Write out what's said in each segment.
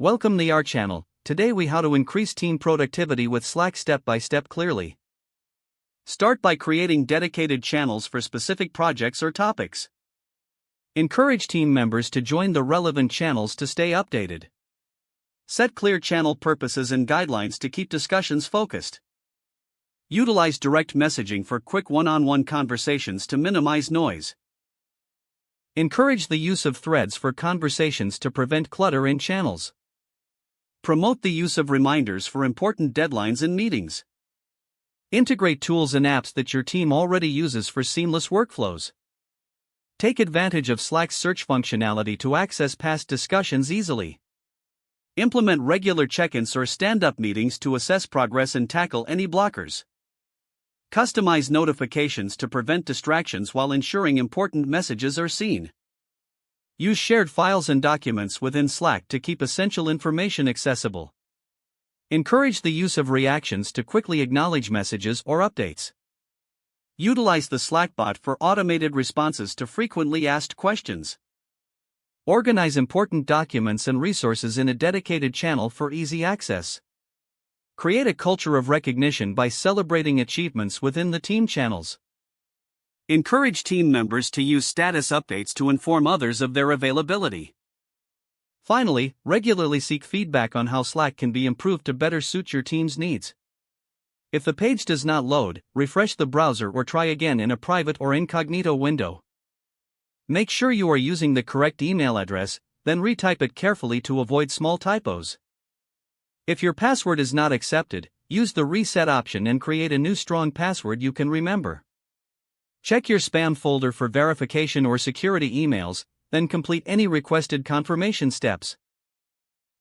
Welcome to our channel. Today we how to increase team productivity with Slack step by step clearly. Start by creating dedicated channels for specific projects or topics. Encourage team members to join the relevant channels to stay updated. Set clear channel purposes and guidelines to keep discussions focused. Utilize direct messaging for quick one-on-one conversations to minimize noise. Encourage the use of threads for conversations to prevent clutter in channels. Promote the use of reminders for important deadlines and meetings. Integrate tools and apps that your team already uses for seamless workflows. Take advantage of Slack's search functionality to access past discussions easily. Implement regular check-ins or stand-up meetings to assess progress and tackle any blockers. Customize notifications to prevent distractions while ensuring important messages are seen. Use shared files and documents within Slack to keep essential information accessible. Encourage the use of reactions to quickly acknowledge messages or updates. Utilize the Slack bot for automated responses to frequently asked questions. Organize important documents and resources in a dedicated channel for easy access. Create a culture of recognition by celebrating achievements within the team channels. Encourage team members to use status updates to inform others of their availability. Finally, regularly seek feedback on how Slack can be improved to better suit your team's needs. If the page does not load, refresh the browser or try again in a private or incognito window. Make sure you are using the correct email address, then retype it carefully to avoid small typos. If your password is not accepted, use the reset option and create a new strong password you can remember. Check your spam folder for verification or security emails, then complete any requested confirmation steps.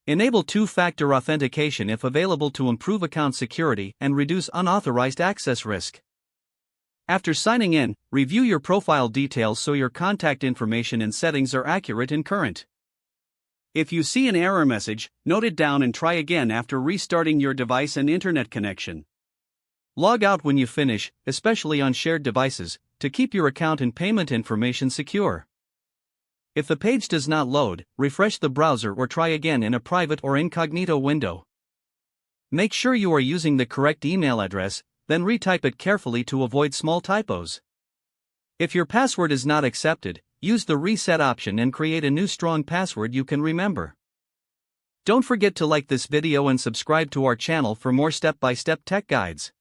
Enable two-factor authentication if available to improve account security and reduce unauthorized access risk. After signing in, review your profile details so your contact information and settings are accurate and current. If you see an error message, note it down and try again after restarting your device and internet connection. Log out when you finish, especially on shared devices, to keep your account and payment information secure. If the page does not load, refresh the browser or try again in a private or incognito window. Make sure you are using the correct email address, then retype it carefully to avoid small typos. If your password is not accepted, use the reset option and create a new strong password you can remember. Don't forget to like this video and subscribe to our channel for more step-by-step tech guides.